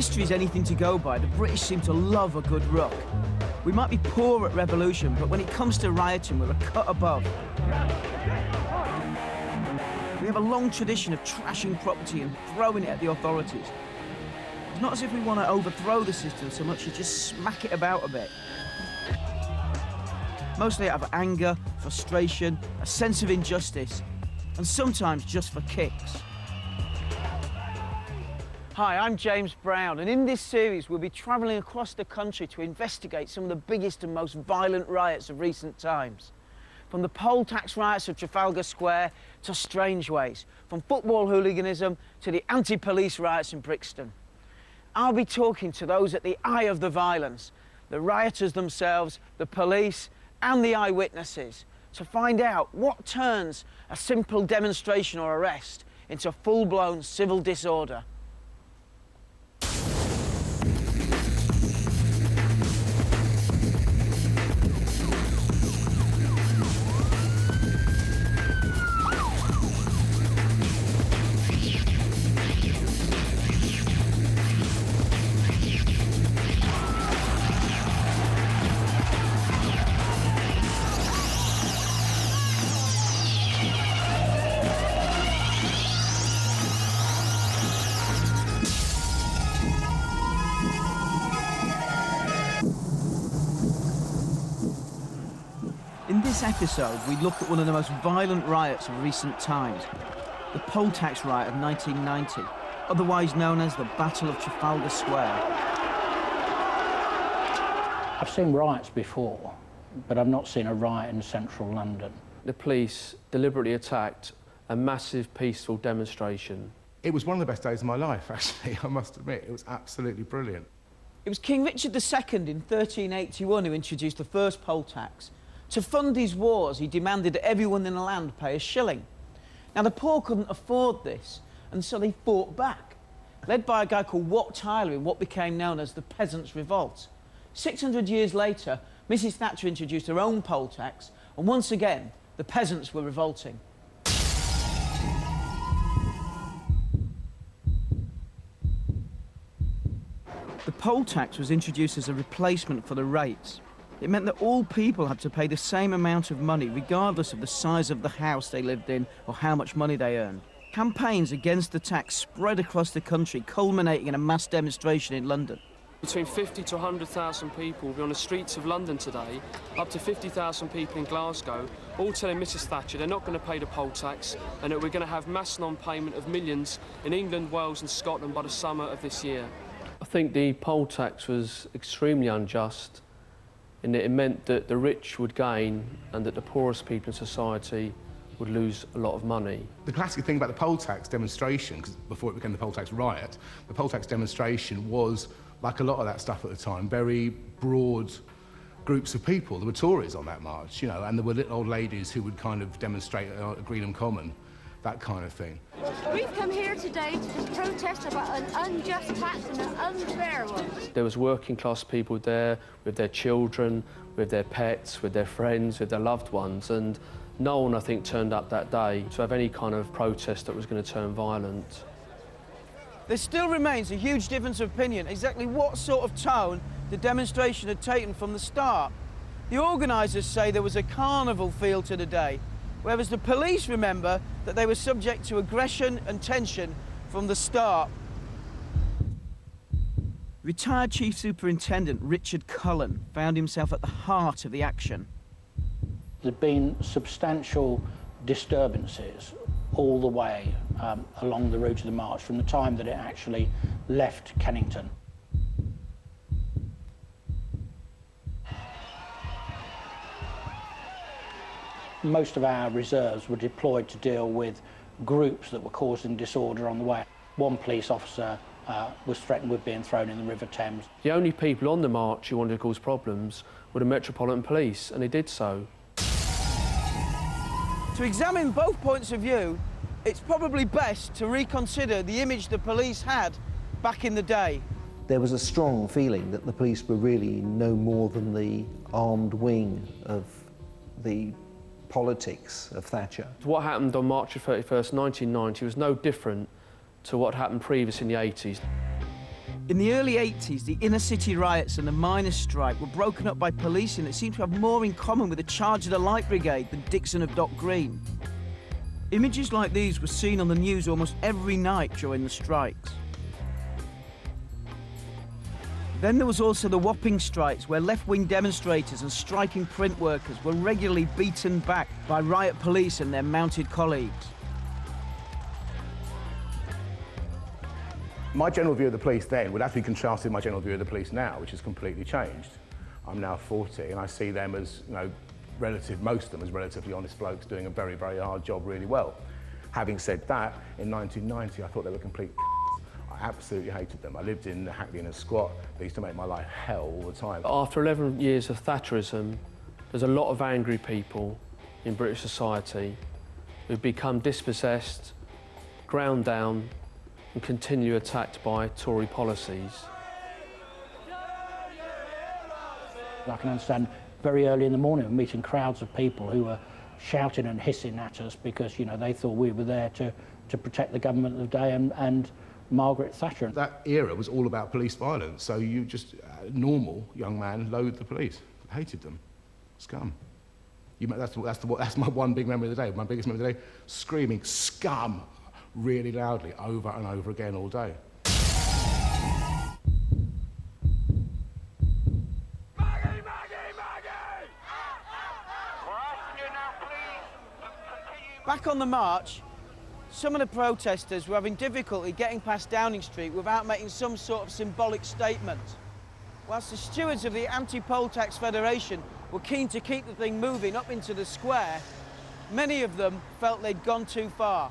history's anything to go by, the British seem to love a good ruck. We might be poor at revolution, but when it comes to rioting, we're a cut above. We have a long tradition of trashing property and throwing it at the authorities. It's not as if we want to overthrow the system so much as just smack it about a bit. Mostly out of anger, frustration, a sense of injustice, and sometimes just for kicks. Hi, I'm James Brown, and in this series we'll be travelling across the country to investigate some of the biggest and most violent riots of recent times. From the poll tax riots of Trafalgar Square to Strangeways, from football hooliganism to the anti-police riots in Brixton. I'll be talking to those at the eye of the violence, the rioters themselves, the police and the eyewitnesses, to find out what turns a simple demonstration or arrest into full-blown civil disorder. In this episode, we look at one of the most violent riots of recent times, the poll tax riot of 1990, otherwise known as the Battle of Trafalgar Square. I've seen riots before, but I've not seen a riot in central London. The police deliberately attacked a massive peaceful demonstration. It was one of the best days of my life, actually, I must admit. It was absolutely brilliant. It was King Richard II in 1381 who introduced the first poll tax. To fund his wars, he demanded that everyone in the land pay a shilling. Now, the poor couldn't afford this, and so they fought back, led by a guy called Wat Tyler in what became known as the Peasants' Revolt. 600 years later, Mrs. Thatcher introduced her own poll tax, and once again, the peasants were revolting. The poll tax was introduced as a replacement for the rates. It meant that all people had to pay the same amount of money, regardless of the size of the house they lived in or how much money they earned. Campaigns against the tax spread across the country, culminating in a mass demonstration in London. Between 50 to 100,000 people will be on the streets of London today, up to 50,000 people in Glasgow, all telling Mrs. Thatcher they're not going to pay the poll tax and that we're going to have mass non-payment of millions in England, Wales and Scotland by the summer of this year. I think the poll tax was extremely unjust, in that it meant that the rich would gain and that the poorest people in society would lose a lot of money. The classic thing about the poll tax demonstration, because before it became the poll tax riot, the poll tax demonstration was, like a lot of that stuff at the time, very broad groups of people. There were Tories on that march, you know, and there were little old ladies who would kind of demonstrate at Greenham Common, that kind of thing. We've come here today to protest about an unjust tax and an unfair one. There was working class people there with their children, with their pets, with their friends, with their loved ones, and no one, I think, turned up that day to have any kind of protest that was going to turn violent. There still remains a huge difference of opinion exactly what sort of tone the demonstration had taken from the start. The organisers say there was a carnival feel to the day, whereas the police remember that they were subject to aggression and tension from the start. Retired Chief Superintendent Richard Cullen found himself at the heart of the action. There'd been substantial disturbances all the way along the route of the march from the time that it actually left Kennington. Most of our reserves were deployed to deal with groups that were causing disorder on the way. One police officer was threatened with being thrown in the River Thames. The only people on the march who wanted to cause problems were the Metropolitan Police, and they did so. To examine both points of view, it's probably best to reconsider the image the police had back in the day. There was a strong feeling that the police were really no more than the armed wing of the politics of Thatcher. What happened on March 31st, 1990 was no different to what happened previously in the 80s. In the early 80s, the inner city riots and the miners' strike were broken up by policing that seemed to have more in common with the charge of the Light Brigade than Dixon of Dock Green. Images like these were seen on the news almost every night during the strikes. Then there was also the Wapping strikes, where left-wing demonstrators and striking print workers were regularly beaten back by riot police and their mounted colleagues. My general view of the police then would have to be contrasted with my general view of the police now, which has completely changed. I'm now 40 and I see them as, most of them as relatively honest blokes doing a very, very hard job really well. Having said that, in 1990 I thought they were complete I absolutely hated them. I lived in Hackney in a squat. They used to make my life hell all the time. After 11 years of Thatcherism, there's a lot of angry people in British society who've become dispossessed, ground down, and continue attacked by Tory policies. I can understand very early in the morning meeting crowds of people who were shouting and hissing at us because, they thought we were there to protect the government of the day and Margaret Thatcher. That era was all about police violence, so you just, normal young man, loathed the police, hated them, scum. That's my one big memory of the day. My biggest memory of the day, screaming scum really loudly over and over again all day. Back on the march, some of the protesters were having difficulty getting past Downing Street without making some sort of symbolic statement. Whilst the stewards of the Anti-Poll Tax Federation were keen to keep the thing moving up into the square, many of them felt they'd gone too far.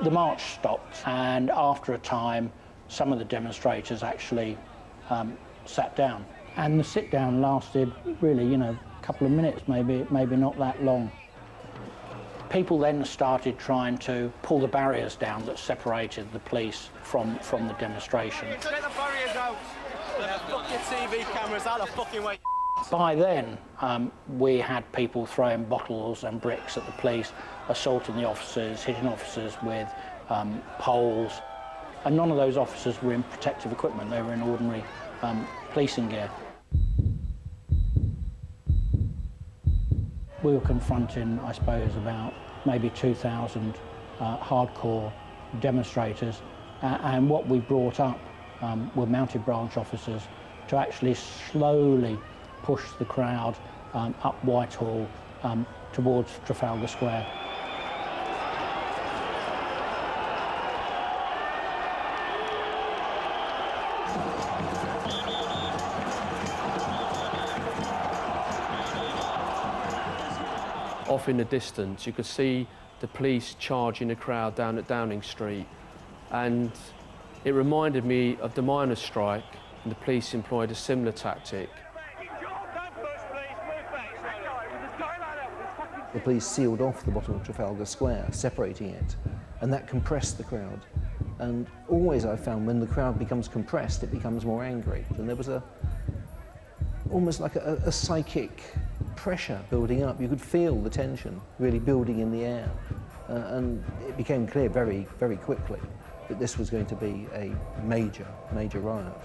The march stopped, and after a time, some of the demonstrators actually sat down. And the sit-down lasted really, a couple of minutes, maybe not that long. People then started trying to pull the barriers down that separated the police from the demonstration. Get the barriers out! Fuck your TV cameras out of fucking way. By then, we had people throwing bottles and bricks at the police, assaulting the officers, hitting officers with poles. And none of those officers were in protective equipment, they were in ordinary policing gear. We were confronting, I suppose, about maybe 2,000 hardcore demonstrators, and what we brought up were mounted branch officers to actually slowly push the crowd up Whitehall towards Trafalgar Square. Off in the distance, you could see the police charging the crowd down at Downing Street, and it reminded me of the miners' strike, and the police employed a similar tactic. The police sealed off the bottom of Trafalgar Square, separating it, and that compressed the crowd. And always I've found when the crowd becomes compressed, it becomes more angry. And there was almost like a psychic pressure building up. You could feel the tension really building in the air. And it became clear very, very quickly that this was going to be a major, major riot.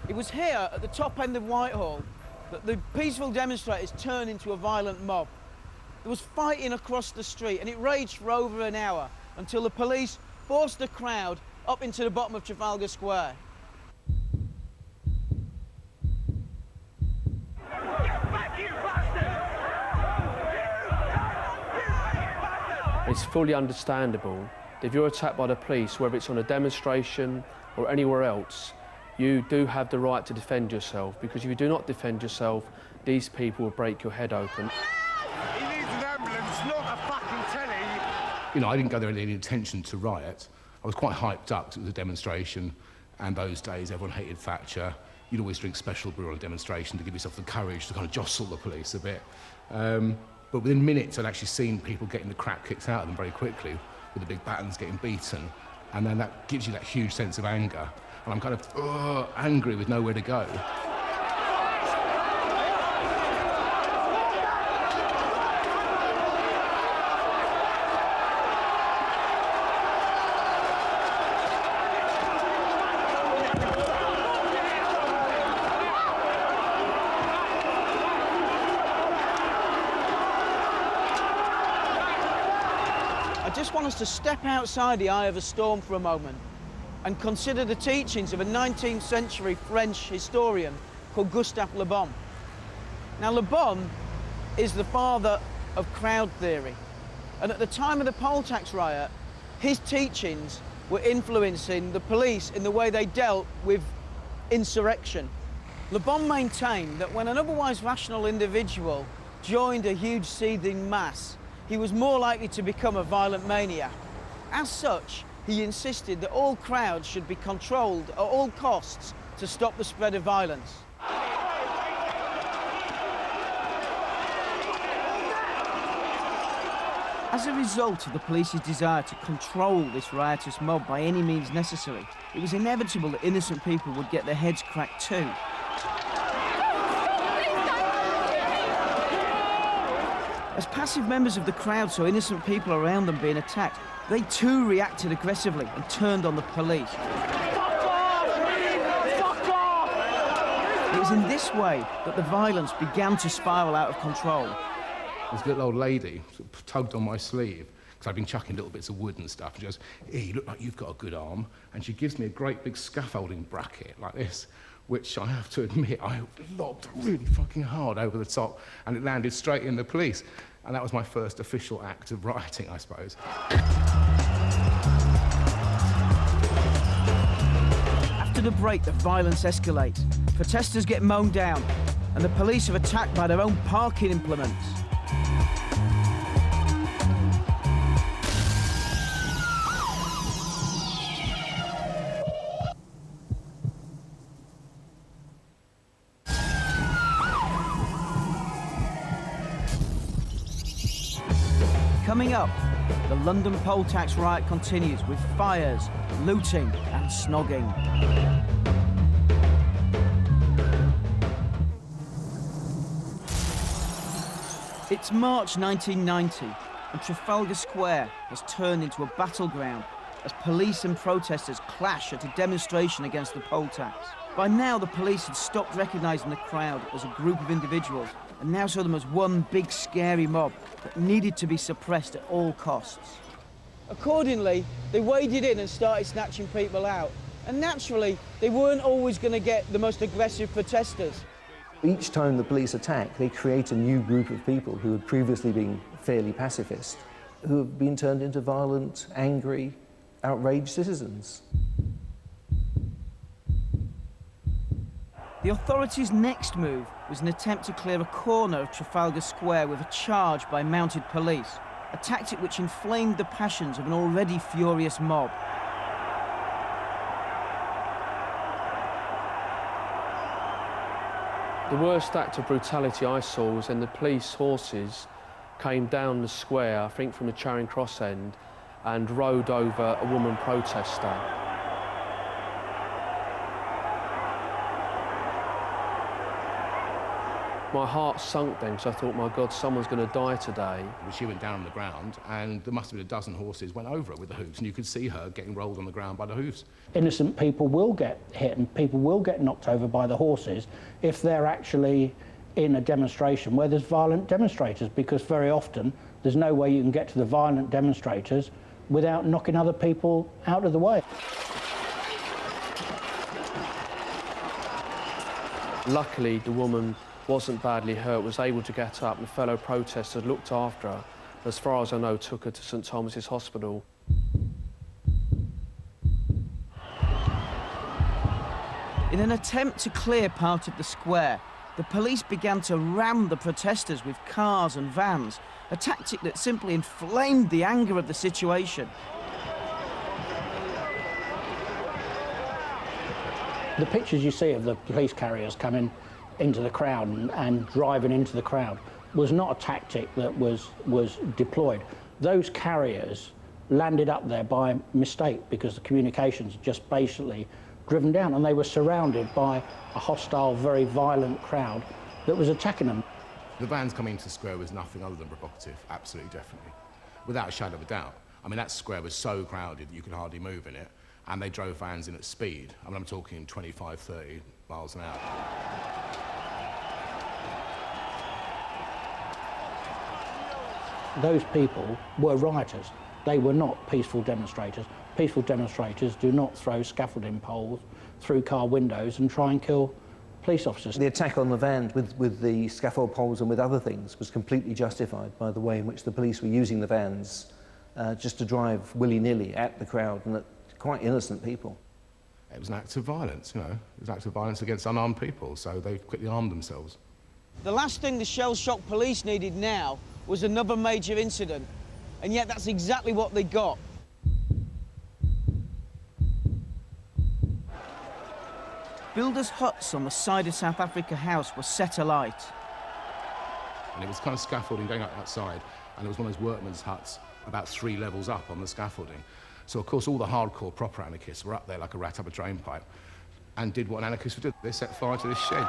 It was here, at the top end of Whitehall, that the peaceful demonstrators turned into a violent mob. There was fighting across the street, and it raged for over an hour until the police forced the crowd up into the bottom of Trafalgar Square. It's fully understandable that if you're attacked by the police, whether it's on a demonstration or anywhere else, you do have the right to defend yourself, because if you do not defend yourself, these people will break your head open. He needs an ambulance, not a fucking telly. I didn't go there with any intention to riot. I was quite hyped up because it was a demonstration, and those days everyone hated Thatcher. You'd always drink special brew on a demonstration to give yourself the courage to kind of jostle the police a bit. But within minutes, I'd actually seen people getting the crap kicked out of them very quickly, with the big batons getting beaten, and then that gives you that huge sense of anger. And I'm kind of angry with nowhere to go. just want us to step outside the eye of the storm for a moment and consider the teachings of a 19th century French historian called Gustave Le Bon. Now, Le Bon is the father of crowd theory, and at the time of the poll tax riot, his teachings were influencing the police in the way they dealt with insurrection. Le Bon maintained that when an otherwise rational individual joined a huge seething mass, he was more likely to become a violent maniac. As such, he insisted that all crowds should be controlled at all costs to stop the spread of violence. As a result of the police's desire to control this riotous mob by any means necessary, it was inevitable that innocent people would get their heads cracked too. As passive members of the crowd saw innocent people around them being attacked, they too reacted aggressively and turned on the police. Fuck off! Fuck off! It was in this way that the violence began to spiral out of control. This little old lady sort of tugged on my sleeve, because I'd been chucking little bits of wood and stuff, and she goes, "Hey, you look like you've got a good arm," and she gives me a great big scaffolding bracket like this, which I have to admit I lobbed really fucking hard over the top, and it landed straight in the police. And that was my first official act of rioting, I suppose. After the break, the violence escalates. Protesters get mown down, and the police are attacked by their own parking implements. Coming up, the London poll tax riot continues with fires, looting and snogging. It's March 1990 and Trafalgar Square has turned into a battleground as police and protesters clash at a demonstration against the poll tax. By now, the police had stopped recognising the crowd as a group of individuals and now saw them as one big scary mob that needed to be suppressed at all costs. Accordingly, they waded in and started snatching people out. And naturally, they weren't always going to get the most aggressive protesters. Each time the police attack, they create a new group of people who had previously been fairly pacifist, who have been turned into violent, angry, outraged citizens. The authorities' next move was an attempt to clear a corner of Trafalgar Square with a charge by mounted police, a tactic which inflamed the passions of an already furious mob. The worst act of brutality I saw was when the police horses came down the square, I think from the Charing Cross end, and rode over a woman protester. My heart sunk then, because I thought, my God, someone's going to die today. She went down on the ground, and there must have been a dozen horses went over her with the hooves, and you could see her getting rolled on the ground by the hooves. Innocent people will get hit and people will get knocked over by the horses if they're actually in a demonstration where there's violent demonstrators, because very often there's no way you can get to the violent demonstrators without knocking other people out of the way. Luckily, the woman wasn't badly hurt, was able to get up, and fellow protesters looked after her. As far as I know, took her to St Thomas's Hospital. In an attempt to clear part of the square, the police began to ram the protesters with cars and vans, a tactic that simply inflamed the anger of the situation. The pictures you see of the police carriers coming into the crowd and driving into the crowd was not a tactic that was deployed. Those carriers landed up there by mistake because the communications just basically driven down, and they were surrounded by a hostile, very violent crowd that was attacking them. The vans coming into the square was nothing other than provocative, absolutely, definitely, without a shadow of a doubt. I mean, that square was so crowded that you could hardly move in it, and they drove vans in at speed. I mean, I'm talking 25, 30 miles an hour. Those people were rioters. They were not peaceful demonstrators. Peaceful demonstrators do not throw scaffolding poles through car windows and try and kill police officers. The attack on the vans with the scaffold poles and with other things was completely justified by the way in which the police were using the vans just to drive willy-nilly at the crowd and at quite innocent people. It was an act of violence, you know. It was an act of violence against unarmed people, so they quickly armed themselves. The last thing the shell-shocked police needed now was another major incident, and yet that's exactly what they got. Builders' huts on the side of South Africa House were set alight. And it was kind of scaffolding going up outside, and it was one of those workmen's huts about 3 levels up on the scaffolding. So, of course, all the hardcore proper anarchists were up there like a rat up a drain pipe and did what an anarchist would do. They set fire to this shed.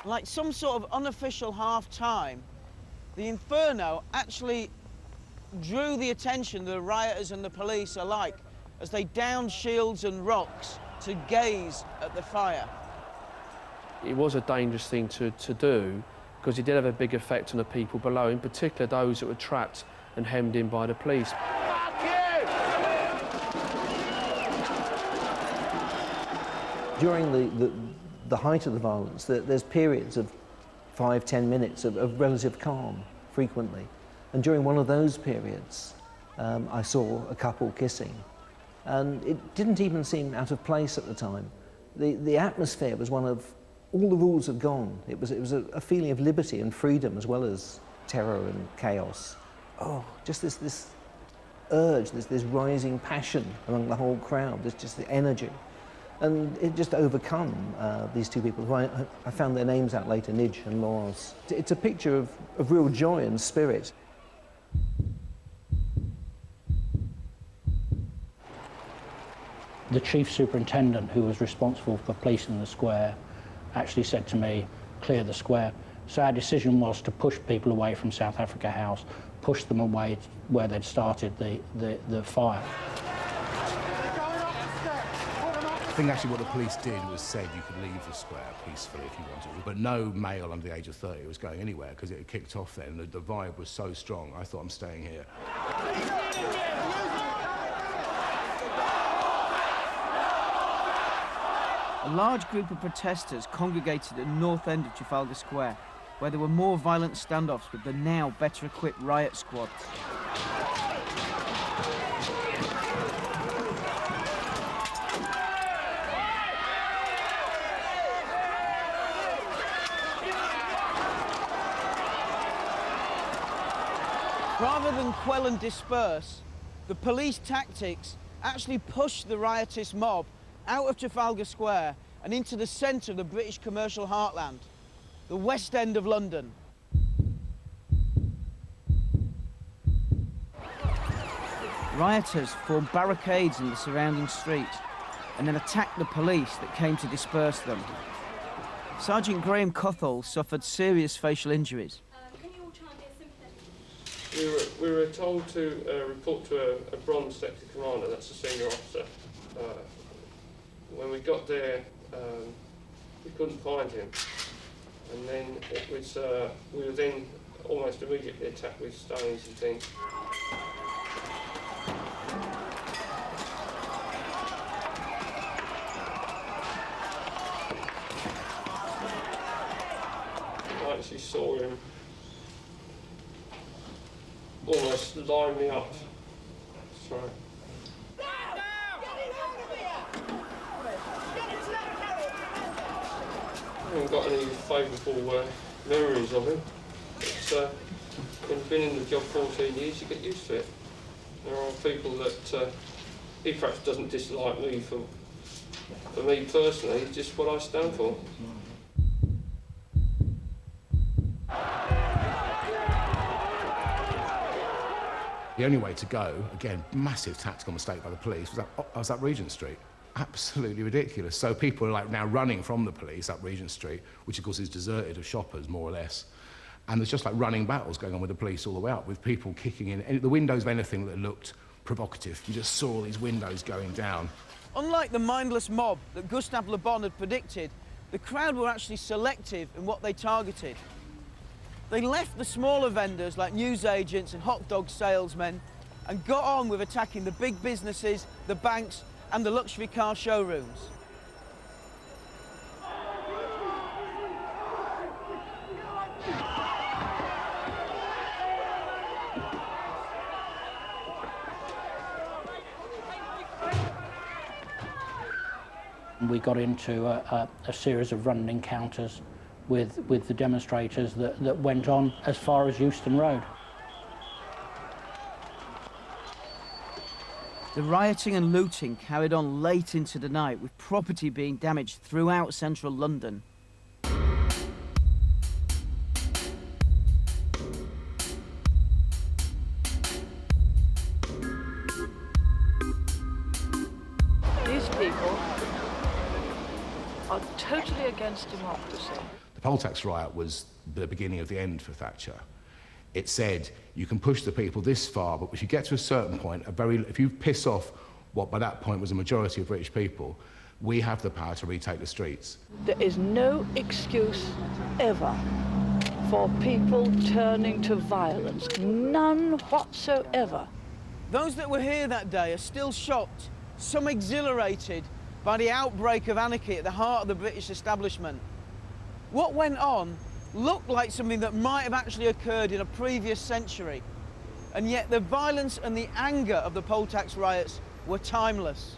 Like some sort of unofficial half-time, the inferno actually drew the attention of the rioters and the police alike as they downed shields and rocks to gaze at the fire. It was a dangerous thing to do because it did have a big effect on the people below, in particular those that were trapped and hemmed in by the police. During the height of the violence, there's periods of 5-10 minutes of relative calm, frequently. And during one of those periods, I saw a couple kissing. And it didn't even seem out of place at the time. The atmosphere was one of, all the rules had gone. It was a feeling of liberty and freedom as well as terror and chaos. Oh, just this urge, this rising passion among the whole crowd, there's just the energy. And it just overcome these two people who I found their names out later, Nidge and Laws. It's a picture of real joy and spirit. The chief superintendent, who was responsible for policing the square, actually said to me, clear the square. So our decision was to push people away from South Africa House, push them away where they'd started the fire. I think actually what the police did was said you could leave the square peacefully if you wanted to, but no male under the age of 30 was going anywhere because it had kicked off then. The vibe was so strong, I thought, I'm staying here. A large group of protesters congregated at the north end of Trafalgar Square, where there were more violent standoffs with the now better-equipped riot squads. Rather than quell and disperse, the police tactics actually pushed the riotous mob out of Trafalgar Square and into the centre of the British commercial heartland, the West End of London. Rioters formed barricades in the surrounding streets and then attacked the police that came to disperse them. Sergeant Graham Cothall suffered serious facial injuries. Can you all try and be sympathetic? We were told to report to a bronze sector commander, that's a senior officer. When we got there, we couldn't find him. And then it was, we were then almost immediately attacked with stones and things. I actually saw him almost line me up. Sorry. I haven't got any favourable memories of him. But when you've been in the job 14 years, you get used to it. There are people that he perhaps doesn't dislike me for me personally, it's just what I stand for. The only way to go, again, massive tactical mistake by the police, was up Regent Street. Absolutely ridiculous. So people are like now running from the police up Regent Street, which of course is deserted of shoppers, more or less. And there's just like running battles going on with the police all the way up, with people kicking in the windows of anything that looked provocative. You just saw these windows going down. Unlike the mindless mob that Gustave Le Bon had predicted, the crowd were actually selective in what they targeted. They left the smaller vendors like newsagents and hot dog salesmen and got on with attacking the big businesses, the banks and the luxury car showrooms. We got into a series of running encounters with the demonstrators that went on as far as Euston Road. The rioting and looting carried on late into the night, with property being damaged throughout central London. These people are totally against democracy. The poll tax riot was the beginning of the end for Thatcher. It said, you can push the people this far, but if you get to a certain point, if you piss off what by that point was a majority of British people, we have the power to retake the streets. There is no excuse ever for people turning to violence. None whatsoever. Those that were here that day are still shocked, some exhilarated by the outbreak of anarchy at the heart of the British establishment. What went on looked like something that might have actually occurred in a previous century, and yet the violence and the anger of the poll tax riots were timeless.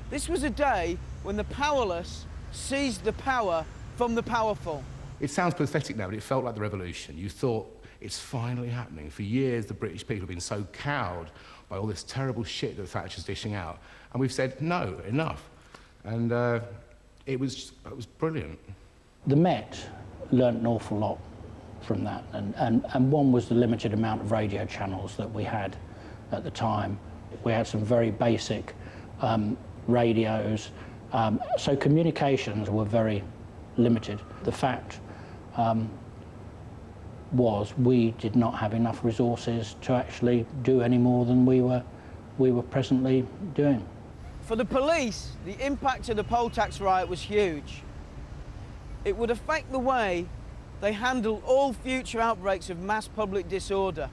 This was a day when the powerless seized the power from the powerful. It sounds pathetic now, but it felt like the revolution. You thought, it's finally happening. For years, the British people have been so cowed by all this terrible shit that Thatcher's dishing out, and we've said, no, enough. And it was brilliant. The Met learnt an awful lot from that, and one was the limited amount of radio channels that we had at the time. We had some very basic radios, so communications were very limited. The fact was we did not have enough resources to actually do any more than we were presently doing. For the police, the impact of the poll tax riot was huge. It would affect the way they handle all future outbreaks of mass public disorder.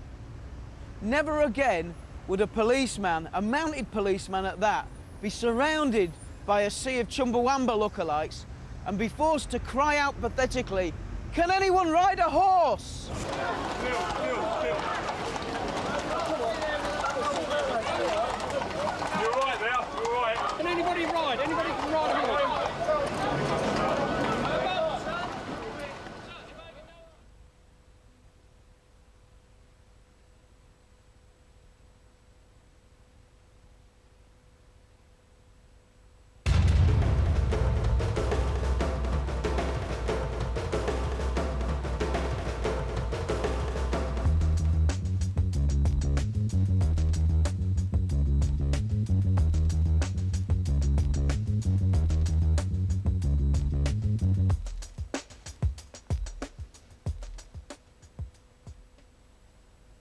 Never again would a policeman, a mounted policeman at that, be surrounded by a sea of Chumbawamba lookalikes and be forced to cry out pathetically, "Can anyone ride a horse?"